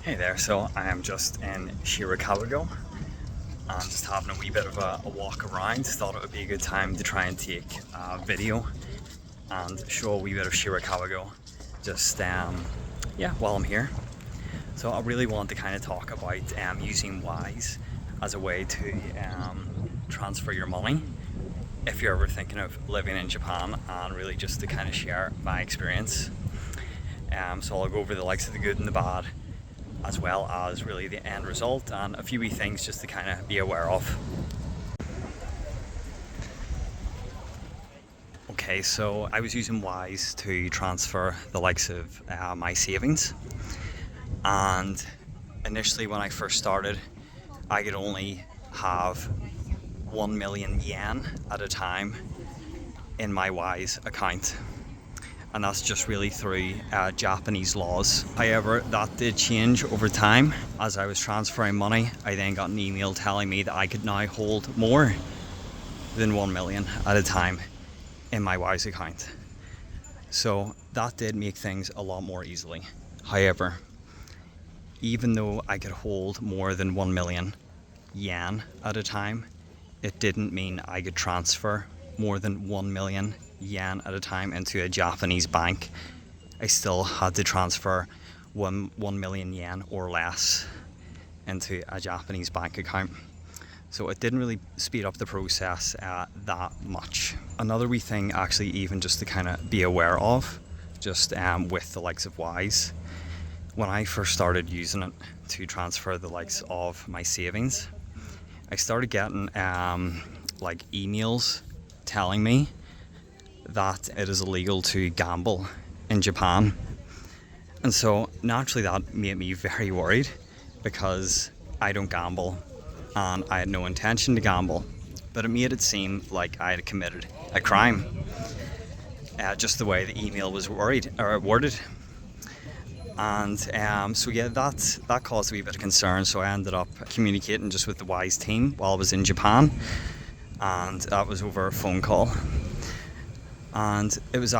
Hey there, so I am just in Shirakawa-go. I'm just having a wee bit of a walk around. Thought it would be a good time to try and take a video and show a wee bit of Shirakawa-go just yeah, while I'm here. So I really want to kind of talk about using Wise as a way to transfer your money if you're ever thinking of living in Japan, and really just to kind of share my experience. So I'll go over the likes of the good and the bad, as well as really the end result and a few wee things just to kind of be aware of. Okay, so I was using Wise to transfer the likes of my savings, and initially when I first started I could only have 1 million yen at a time in my Wise account, and that's just really through Japanese laws. However, that did change over time. As I was transferring money, I then got an email telling me that I could now hold more than 1 million at a time in my Wise account. So that did make things a lot more easily. However, even though I could hold more than 1 million yen at a time, it didn't mean I could transfer more than 1 million yen at a time into a Japanese bank. I still had to transfer 1 million yen or less into a Japanese bank account. So it didn't really speed up the process that much. Another wee thing, actually, even just to kind of be aware of, just with the likes of Wise, when I first started using it to transfer the likes of my savings, I started getting like emails telling me that it is illegal to gamble in Japan. And so naturally that made me very worried, because I don't gamble and I had no intention to gamble, but it made it seem like I had committed a crime, just the way the email was worded. And so yeah, that caused a wee bit of concern. So I ended up communicating just with the Wise team while I was in Japan, and that was over a phone call. And it was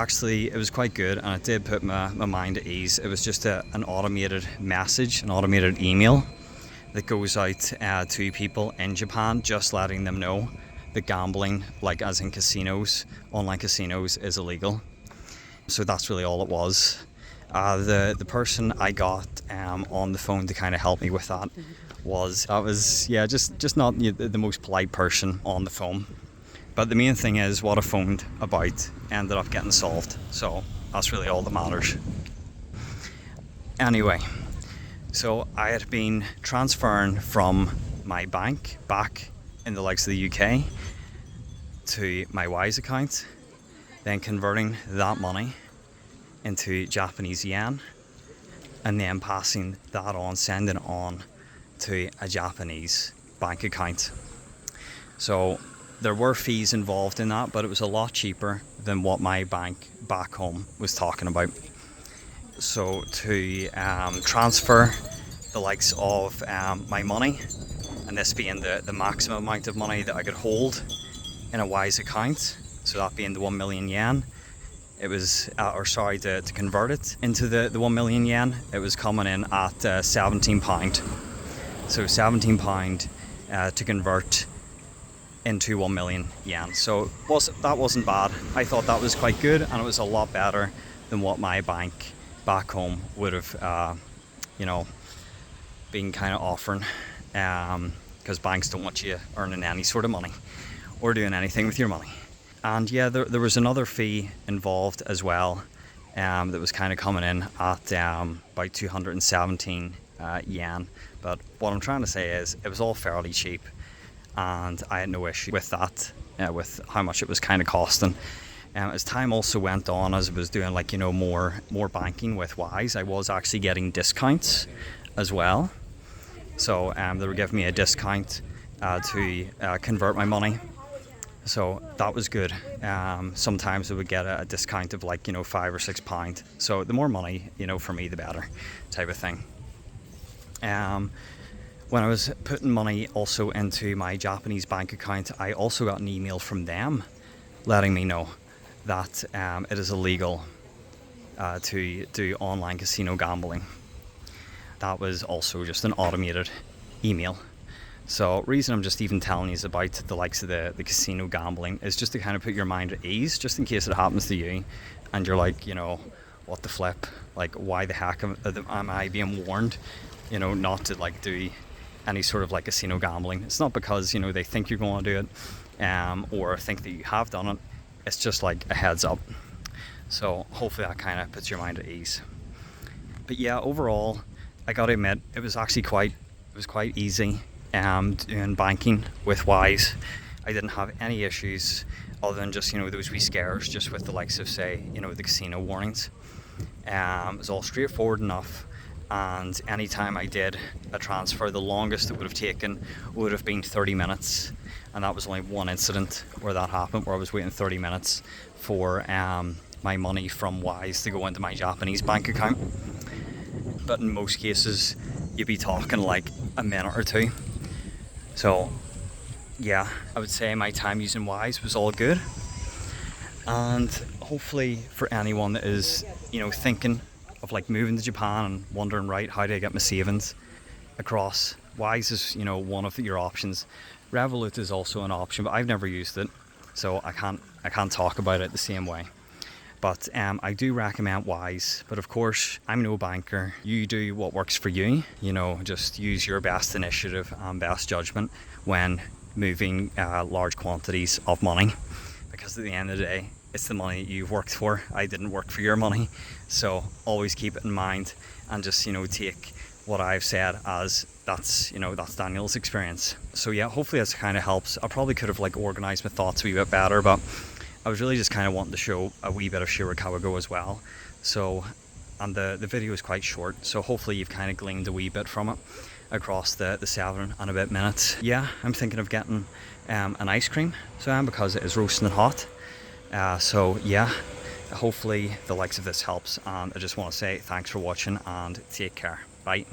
quite good, and it did put my mind at ease. It was just an automated message, an automated email that goes out to people in Japan, just letting them know that gambling, like as in casinos, online casinos, is illegal. So that's really all it was. The person I got on the phone to kind of help me with that was just not the most polite person on the phone. But the main thing is, what I phoned about ended up getting solved. So that's really all that matters. Anyway, so I had been transferring from my bank back in the likes of the UK to my Wise account, then converting that money into Japanese yen, and then passing that on, sending it on to a Japanese bank account. So there were fees involved in that, but it was a lot cheaper than what my bank back home was talking about. So to transfer the likes of my money, and this being the maximum amount of money that I could hold in a Wise account, so that being the 1 million yen, it was, to convert it into the 1 million yen, it was coming in at £17. So £17 to convert into 1 million yen. So that wasn't bad. I thought that was quite good, and it was a lot better than what my bank back home would have, been kind of offering, because banks don't want you earning any sort of money or doing anything with your money. And yeah, there was another fee involved as well, that was kind of coming in at about 217 yen. But what I'm trying to say is, it was all fairly cheap, and I had no issue with that, with how much it was kind of costing. As time also went on, as I was doing more banking with Wise, I was actually getting discounts as well. So they were giving me a discount to convert my money. So that was good. Sometimes I would get a discount of £5 or £6. So the more money, for me, the better, type of thing. When I was putting money also into my Japanese bank account, I also got an email from them letting me know that it is illegal to do online casino gambling. that was also just an automated email. So reason I'm just even telling you about the likes of the casino gambling is just to kind of put your mind at ease, just in case it happens to you and you're like, you know, what the flip, like why the heck am I being warned, you know, not to like do any sort of like casino gambling. It's not because, you know, they think you're going to do it or think that you have done it. It's just like a heads up. So hopefully that kind of puts your mind at ease. But yeah, overall, I gotta admit, it was quite easy doing banking with Wise. I didn't have any issues other than just, you know, those wee scares just with the likes of, say, you know, the casino warnings. It was all straightforward enough, and anytime I did a transfer, the longest it would have taken would have been 30 minutes, and that was only one incident where that happened, where I was waiting 30 minutes for my money from Wise to go into my Japanese bank account. But in most cases, you'd be talking like a minute or two. So yeah, I would say my time using Wise was all good. And hopefully for anyone that is, you know, thinking of like moving to Japan and wondering, right, how do I get my savings across, Wise is, you know, one of your options. Revolut is also an option, but I've never used it, so I can't talk about it the same way. But I do recommend Wise. But of course, I'm no banker. You do what works for you. You know, just use your best initiative and best judgment when moving large quantities of money. Because at the end of the day, it's the money you've worked for. I didn't work for your money. So always keep it in mind and just, you know, take what I've said as that's Daniel's experience. So yeah, hopefully this kind of helps. I probably could have like organized my thoughts a wee bit better, but I was really just kind of wanting to show a wee bit of Shirakawa-go as well. So, and the video is quite short, so hopefully you've kind of gleaned a wee bit from it across the 7 and a bit minutes. Yeah, I'm thinking of getting an ice cream, so I am, because it is roasting and hot. So yeah, hopefully the likes of this helps, and I just want to say thanks for watching and take care. Bye.